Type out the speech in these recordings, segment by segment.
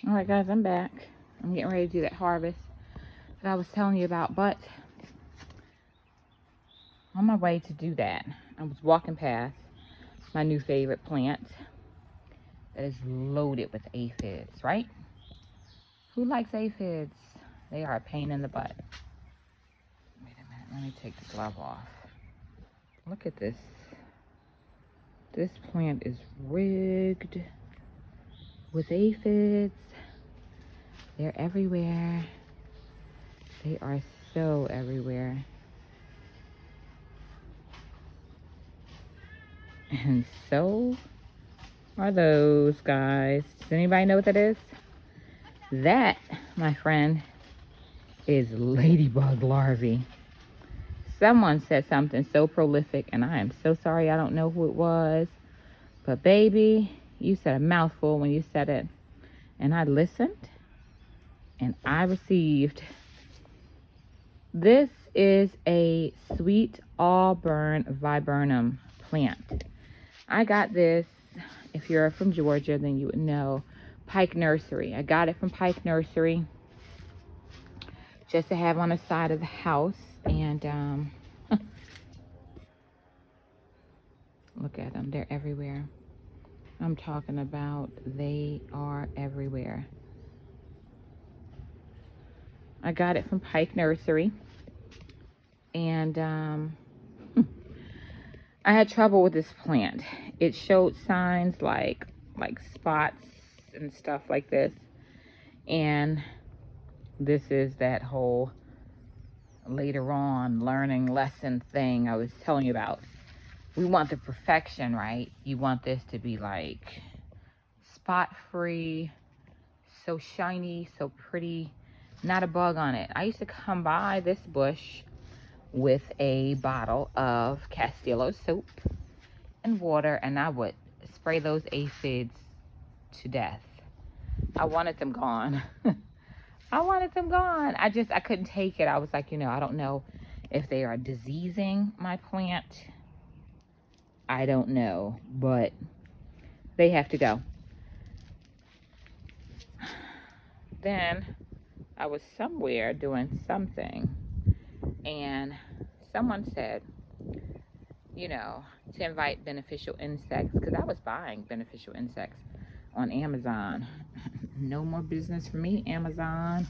All right, guys, I'm back. I'm getting ready to do that harvest that I was telling you about, but on my way to do that, I was walking past my new favorite plant that is loaded with aphids, right? Who likes aphids? They are a pain in the butt. Wait a minute, let me take the glove off. Look at this. This plant is rigged with aphids. They're everywhere. They are so everywhere. And so are those guys. Does anybody know what that is? That, my friend, is ladybug larvae. Someone said something so prolific, and I am so sorry I don't know who it was. But baby, you said a mouthful when you said it. And I listened, and I received. This is a sweet auburn viburnum plant. I got this, if you're from Georgia, then you would know, Pike Nursery. I got it from Pike Nursery just to have on the side of the house. And look at them. They're everywhere. I'm talking about they are everywhere. I got it from Pike Nursery. And I had trouble with this plant. It showed signs like spots and stuff like this. And this is that whole later on learning lesson thing I was telling you about. We want the perfection, right? You want this to be like spot free, so shiny, so pretty, not a bug on it. I used to come by this bush with a bottle of Castillo soap and water, and I would spray those aphids to death. I wanted them gone. I wanted them gone. I couldn't take it. I was like, I don't know if they are diseasing my plant. I don't know, but they have to go. Then I was somewhere doing something, and someone said, to invite beneficial insects, because I was buying beneficial insects on Amazon. No more business for me, Amazon.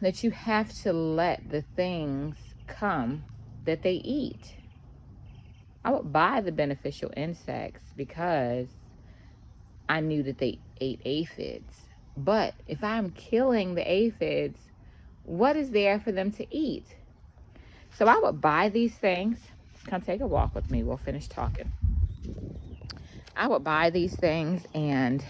That you have to let the things come that they eat. I would buy the beneficial insects because I knew that they ate aphids. But if I'm killing the aphids, what is there for them to eat? So I would buy these things. Come take a walk with me. We'll finish talking. I would buy these things and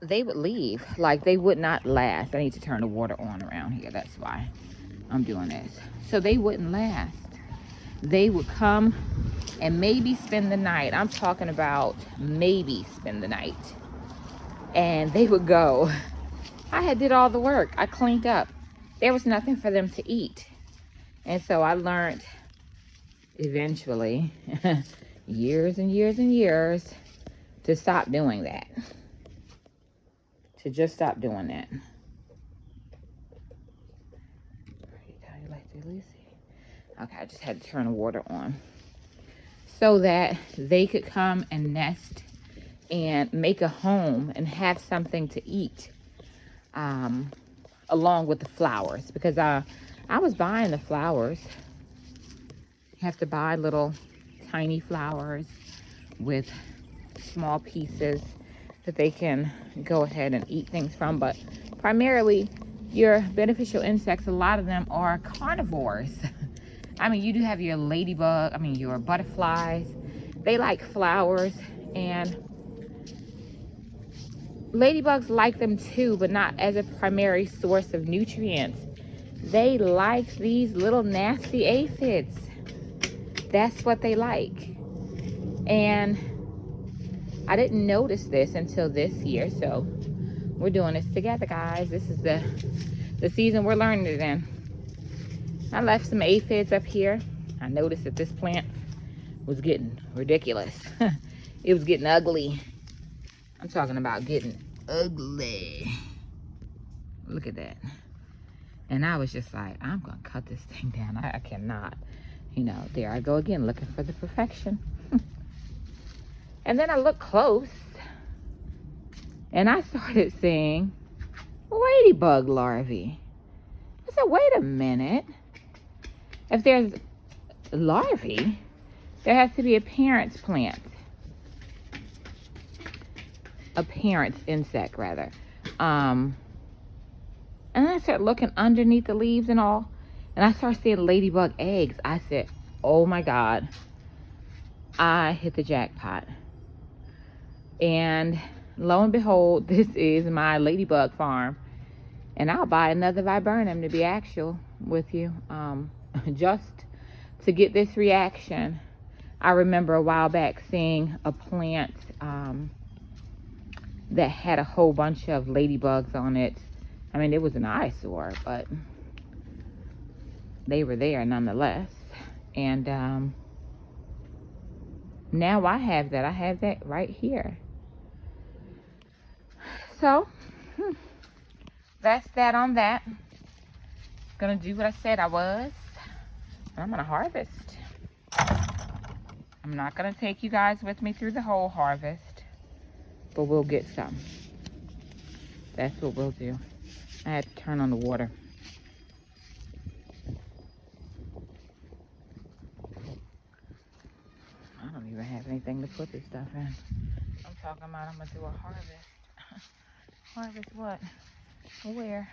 they would leave. Like, they would not last. I need to turn the water on around here. That's why I'm doing this. So they wouldn't last. They would come and maybe spend the night. I'm talking about maybe spend the night. And they would go. I had did all the work. I cleaned up. There was nothing for them to eat. And so I learned eventually, years and years and years, to stop doing that. To just stop doing that. Okay, I just had to turn the water on so that they could come and nest and make a home and have something to eat, along with the flowers, because I was buying the flowers. You have to buy little tiny flowers with small pieces that they can go ahead and eat things from. But primarily your beneficial insects, a lot of them are carnivores. I mean, you do have your ladybug, your butterflies. They like flowers, and ladybugs like them too, but not as a primary source of nutrients. They like these little nasty aphids. That's what they like. And I didn't notice this until this year, so we're doing this together, guys. This is the season we're learning it in. I left some aphids up here. I noticed that this plant was getting ridiculous. It was getting ugly. I'm talking about getting ugly. Look at that. And I was just like, I'm gonna cut this thing down. I cannot. You know, there I go again, looking for the perfection. And then I looked close, and I started seeing ladybug larvae. I said, wait a minute. If there's larvae, there has to be a parent's plant. A parent's insect, rather. And then I started looking underneath the leaves and all, and I started seeing ladybug eggs. I said, oh my God, I hit the jackpot. And lo and behold, this is my ladybug farm. And I'll buy another viburnum, to be actual with you, just to get this reaction. I remember a while back seeing a plant that had a whole bunch of ladybugs on it. I mean, it was an eyesore, but they were there nonetheless. And now I have that. I have that right here. So, that's that on that. Gonna do what I said I was. And I'm gonna harvest. I'm not gonna take you guys with me through the whole harvest, but we'll get some. That's what we'll do. I had to turn on the water. I don't even have anything to put this stuff in. I'm talking about I'm gonna do a harvest. Harvest what? Where?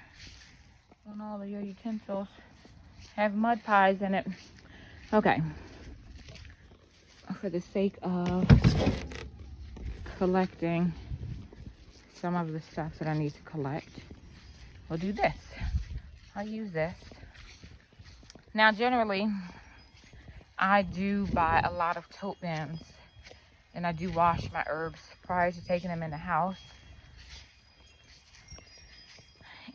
On all of your utensils have mud pies in it. Okay. For the sake of collecting some of the stuff that I need to collect, we'll do this. I'll use this. Now, generally, I do buy a lot of tote bins, and I do wash my herbs prior to taking them in the house.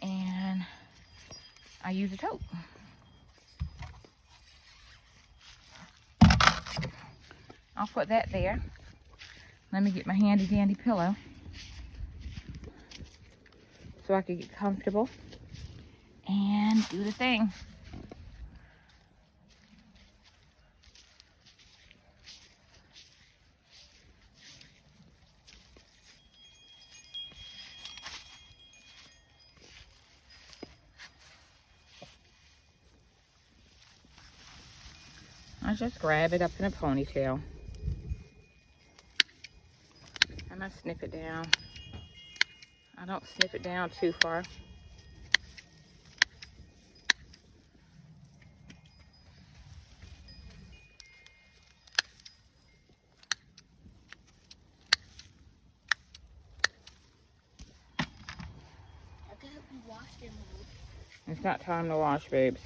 And I use a tote. I'll put that there. Let me get my handy dandy pillow so I can get comfortable and do the thing. I just grab it up in a ponytail and I snip it down. I don't snip it down too far. It's not time to wash, babes.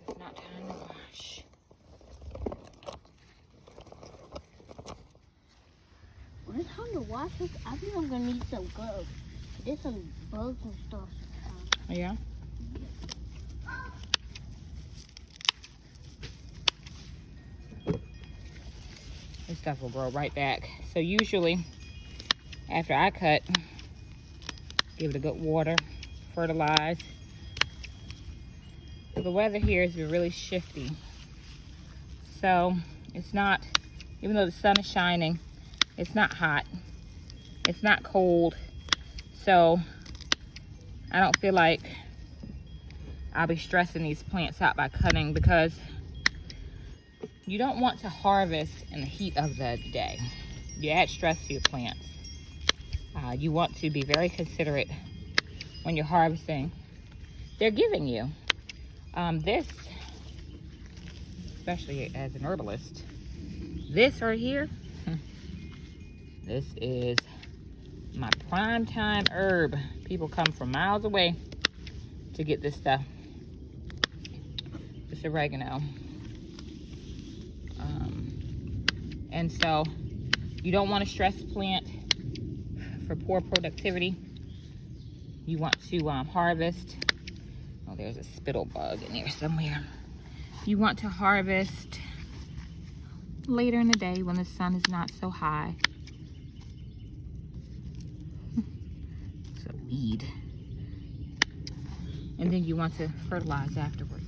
It's not time to wash. When it's time to wash this, I think I'm gonna need some gloves. There's some bugs and stuff. Yeah? This stuff will grow right back. So usually, after I cut, give it a good water, fertilize. The weather here has been really shifty. So it's not, even though the sun is shining, it's not hot. It's not cold. So I don't feel like I'll be stressing these plants out by cutting, because you don't want to harvest in the heat of the day. You add stress to your plants. You want to be very considerate when you're harvesting. They're giving you this, especially as an herbalist, this right here, this is my prime time herb. People come from miles away to get this stuff. It's oregano. And so you don't want to stress the plant for poor productivity. You want to harvest. I'll there's a spittle bug in there somewhere. You want to harvest later in the day when the sun is not so high. It's a weed. And then you want to fertilize afterwards.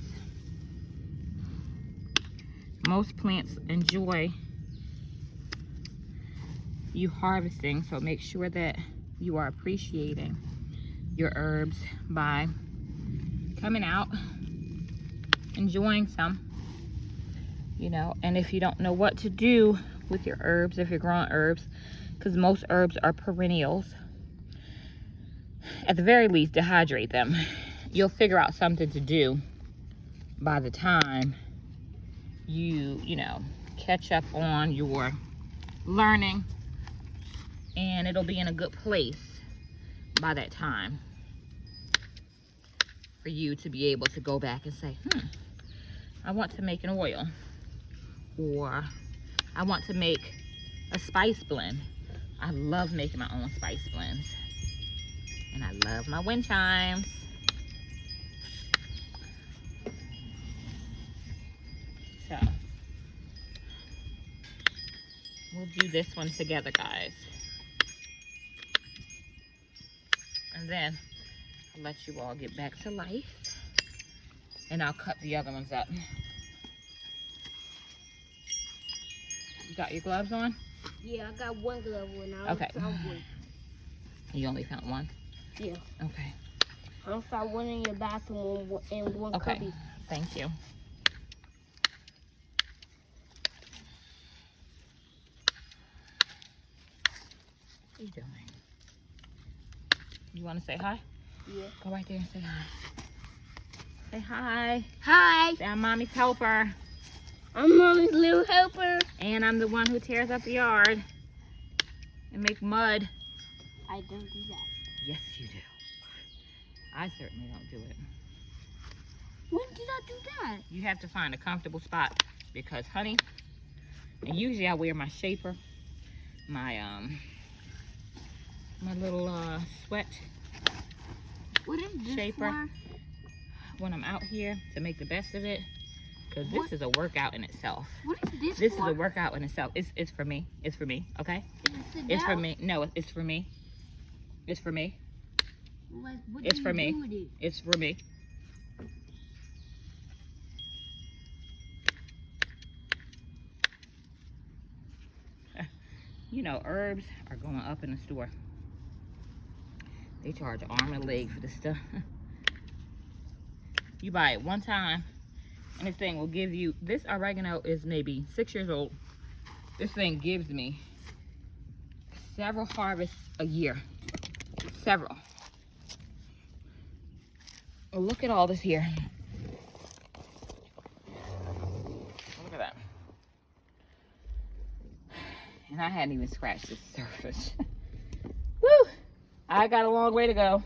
Most plants enjoy you harvesting, so make sure that you are appreciating your herbs by coming out, enjoying some, you know. And if you don't know what to do with your herbs, if you're growing herbs, because most herbs are perennials, at the very least dehydrate them. You'll figure out something to do by the time you know, catch up on your learning, and it'll be in a good place by that time for you to be able to go back and say, I want to make an oil, or I want to make a spice blend. I love making my own spice blends, and I love my wind chimes. So we'll do this one together, guys. And then I'll let you all get back to life. And I'll cut the other ones up. You got your gloves on? Yeah, I got one glove on. I Okay. found one. You only found one? Yeah. Okay. I found one in your bathroom and one Okay. cubby. Thank you. What are you doing? You want to say hi? Yeah. Go right there and say hi. Say hi. Hi. Say I'm Mommy's helper. I'm Mommy's little helper. And I'm the one who tears up the yard and make mud. I don't do that. Yes, you do. I certainly don't do it. When did I do that? You have to find a comfortable spot because, honey, and usually I wear my shaper, my my little sweat What is this shaper for? when I'm out here to make the best of it, because this is a workout in itself. What is this This for? is a workout in itself. It's for me. It's for me. Okay. Is it sit It's for down? me. No, it's for me. It's for me. What It's do for you me. do with it? It's for me. You know, herbs are going up in the store. They charge an arm and a leg for this stuff. You buy it one time, and this thing will give you, this oregano is maybe 6 years old. This thing gives me several harvests a year. Several. Oh, look at all this here. Look at that. And I hadn't even scratched the surface. Woo! I got a long way to go.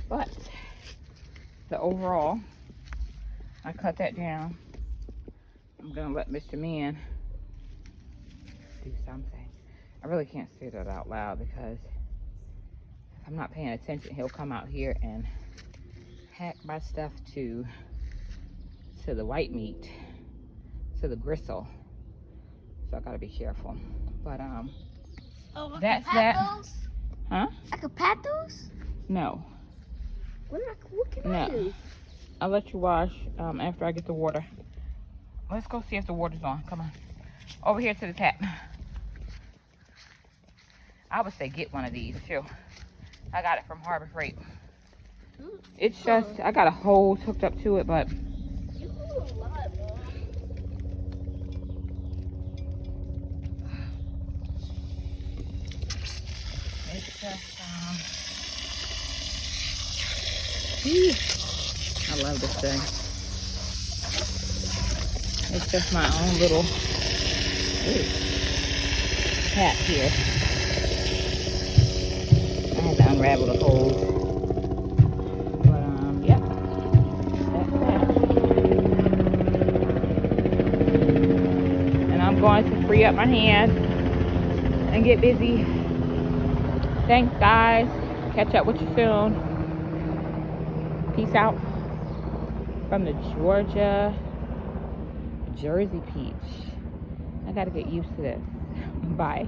But the overall, I cut that down. I'm gonna let Mr. Man do something. I really can't say that out loud because if I'm not paying attention, he'll come out here and hack my stuff to the white meat, to the gristle. So I gotta be careful. But Oh, I that's can pat that. those? Huh? I can pat those? No. What can I No. do? I'll let you wash after I get the water. Let's go see if the water's on. Come on. Over here to the tap. I would say get one of these too. I got it from Harbor Freight. It's just, I got a hose hooked up to it, but You do a lot, Mom. it's just, I love this thing. It's just my own little tap here. I had to unravel the hose. But, yep. That's that. And I'm going to free up my hands and get busy. Thanks, guys. Catch up with you soon. Peace out from the Georgia Jersey peach. I gotta get used to this. Bye.